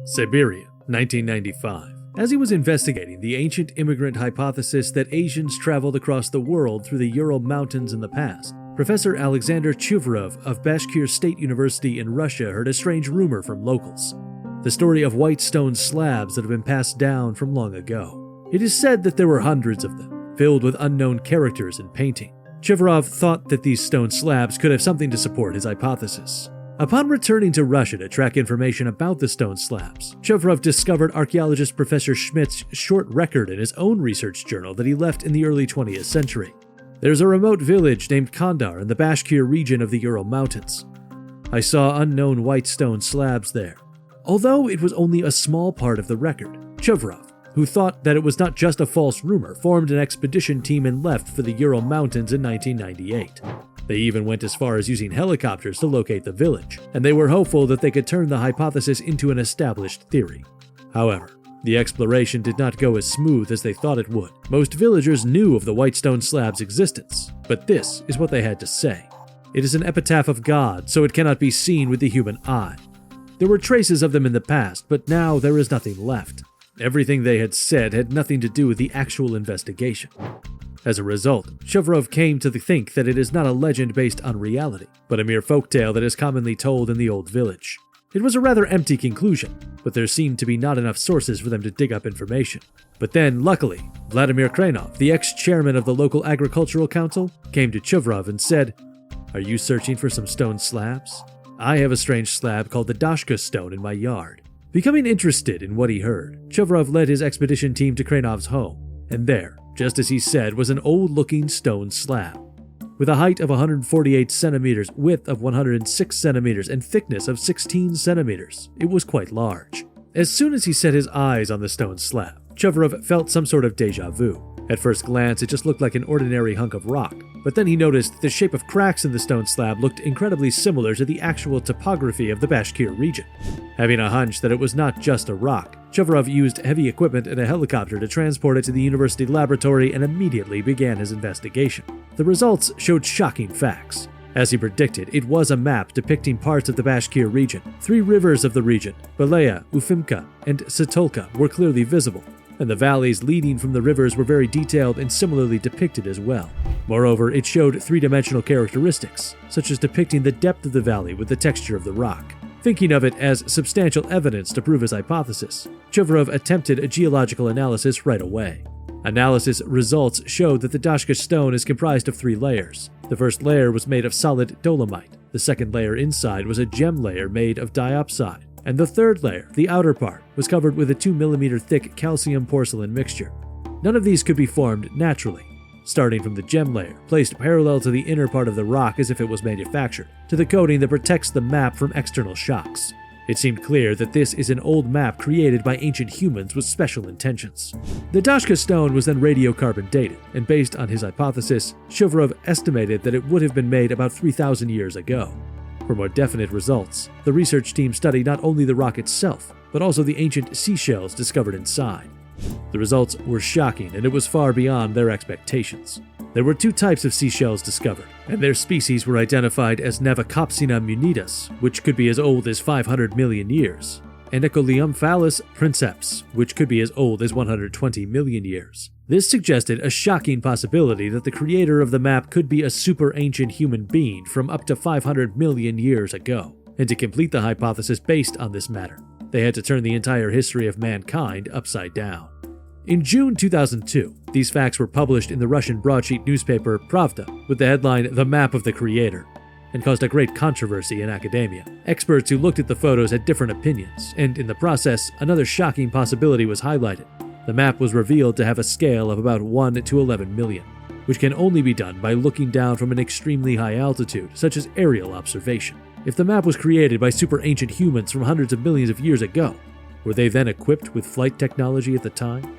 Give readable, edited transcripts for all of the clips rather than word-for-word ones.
Siberia, 1995. As he was investigating the ancient immigrant hypothesis that Asians traveled across the world through the Ural Mountains in the past, Professor Alexander Chuvarov of Bashkir State University in Russia heard a strange rumor from locals. The story of white stone slabs that have been passed down from long ago. It is said that there were hundreds of them, filled with unknown characters and painting. Chuvarov thought that these stone slabs could have something to support his hypothesis. Upon returning to Russia to track information about the stone slabs, Chuvarov discovered archaeologist Professor Schmidt's short record in his own research journal that he left in the early 20th century. There's a remote village named Kandar in the Bashkir region of the Ural Mountains. I saw unknown white stone slabs there. Although it was only a small part of the record, Chuvarov, who thought that it was not just a false rumor, formed an expedition team and left for the Ural Mountains in 1998. They even went as far as using helicopters to locate the village, and they were hopeful that they could turn the hypothesis into an established theory. However, the exploration did not go as smooth as they thought it would. Most villagers knew of the white stone slab's existence, but this is what they had to say. It is an epitaph of God, so it cannot be seen with the human eye. There were traces of them in the past, but now there is nothing left. Everything they had said had nothing to do with the actual investigation. As a result, Chuvarov came to think that it is not a legend based on reality, but a mere folktale that is commonly told in the old village. It was a rather empty conclusion, but there seemed to be not enough sources for them to dig up information. But then, luckily, Vladimir Krenov, the ex-chairman of the local agricultural council, came to Chuvarov and said, "Are you searching for some stone slabs? I have a strange slab called the Dashka stone in my yard." Becoming interested in what he heard, Chuvarov led his expedition team to Krenov's home, and there, just as he said, was an old-looking stone slab. With a height of 148 centimeters, width of 106 centimeters, and thickness of 16 centimeters, it was quite large. As soon as he set his eyes on the stone slab, Chuvarov felt some sort of déjà vu. At first glance, it just looked like an ordinary hunk of rock, but then he noticed that the shape of cracks in the stone slab looked incredibly similar to the actual topography of the Bashkir region. Having a hunch that it was not just a rock, Chuvarov used heavy equipment and a helicopter to transport it to the university laboratory and immediately began his investigation. The results showed shocking facts. As he predicted, it was a map depicting parts of the Bashkir region. 3 rivers of the region, Belaya, Ufimka, and Satolka, were clearly visible, and the valleys leading from the rivers were very detailed and similarly depicted as well. Moreover, it showed 3-dimensional characteristics, such as depicting the depth of the valley with the texture of the rock. Thinking of it as substantial evidence to prove his hypothesis, Chuvarov attempted a geological analysis right away. Analysis results showed that the Dashka stone is comprised of 3 layers. The first layer was made of solid dolomite, the second layer inside was a gem layer made of diopside, and the third layer, the outer part, was covered with a 2mm thick calcium porcelain mixture. None of these could be formed naturally. Starting from the gem layer, placed parallel to the inner part of the rock as if it was manufactured, to the coating that protects the map from external shocks. It seemed clear that this is an old map created by ancient humans with special intentions. The Dashka stone was then radiocarbon dated, and based on his hypothesis, Chuvarov estimated that it would have been made about 3,000 years ago. For more definite results, the research team studied not only the rock itself, but also the ancient seashells discovered inside. The results were shocking, and it was far beyond their expectations. There were 2 types of seashells discovered, and their species were identified as Navacopsina munitas, which could be as old as 500 million years, and Ecoliumphalus princeps, which could be as old as 120 million years. This suggested a shocking possibility that the creator of the map could be a super ancient human being from up to 500 million years ago. And to complete the hypothesis based on this matter, they had to turn the entire history of mankind upside down. In June 2002, these facts were published in the Russian broadsheet newspaper Pravda with the headline "The Map of the Creator," and caused a great controversy in academia. Experts who looked at the photos had different opinions, and in the process, another shocking possibility was highlighted. The map was revealed to have a scale of about 1 to 11 million, which can only be done by looking down from an extremely high altitude, such as aerial observation. If the map was created by super ancient humans from hundreds of millions of years ago, were they then equipped with flight technology at the time?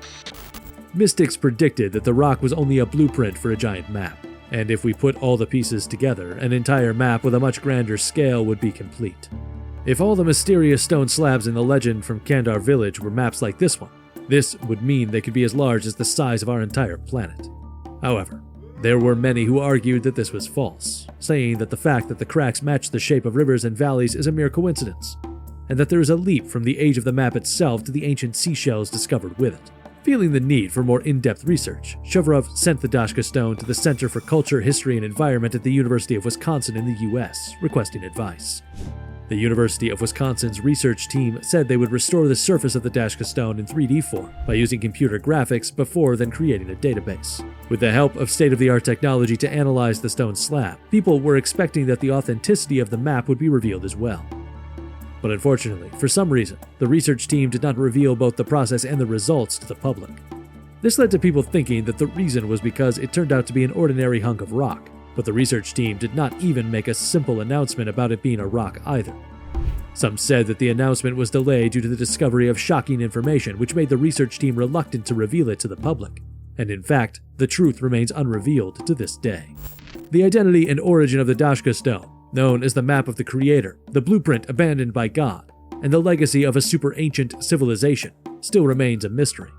Mystics predicted that the rock was only a blueprint for a giant map, and if we put all the pieces together, an entire map with a much grander scale would be complete. If all the mysterious stone slabs in the legend from Kandar village were maps like this one, this would mean they could be as large as the size of our entire planet. However, there were many who argued that this was false, saying that the fact that the cracks matched the shape of rivers and valleys is a mere coincidence. and that there is a leap from the age of the map itself to the ancient seashells discovered with it. Feeling the need for more in-depth research, Shuvarov sent the Dashka stone to the Center for Culture, History, and Environment at the University of Wisconsin in the US, requesting advice. The University of Wisconsin's research team said they would restore the surface of the Dashka stone in 3D form by using computer graphics before then creating a database. With the help of state-of-the-art technology to analyze the stone slab, people were expecting that the authenticity of the map would be revealed as well. But unfortunately, for some reason, the research team did not reveal both the process and the results to the public. This led to people thinking that the reason was because it turned out to be an ordinary hunk of rock, but the research team did not even make a simple announcement about it being a rock either. Some said that the announcement was delayed due to the discovery of shocking information which made the research team reluctant to reveal it to the public, and in fact, the truth remains unrevealed to this day. The identity and origin of the Dashka stone, known as the Map of the Creator, the blueprint abandoned by God, and the legacy of a super-ancient civilization, still remains a mystery.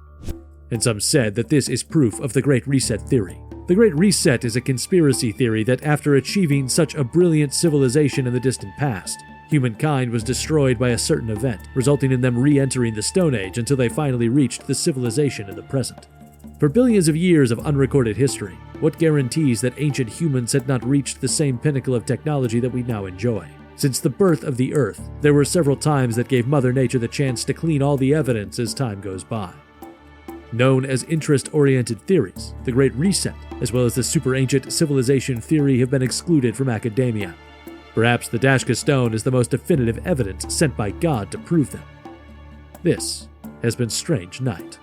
And some said that this is proof of the Great Reset theory. The Great Reset is a conspiracy theory that after achieving such a brilliant civilization in the distant past, humankind was destroyed by a certain event, resulting in them re-entering the Stone Age until they finally reached the civilization in the present. For billions of years of unrecorded history, what guarantees that ancient humans had not reached the same pinnacle of technology that we now enjoy? Since the birth of the Earth, there were several times that gave Mother Nature the chance to clean all the evidence as time goes by. Known as interest-oriented theories, the Great Reset, as well as the super-ancient civilization theory have been excluded from academia. Perhaps the Dashka stone is the most definitive evidence sent by God to prove them. This has been Strange Night.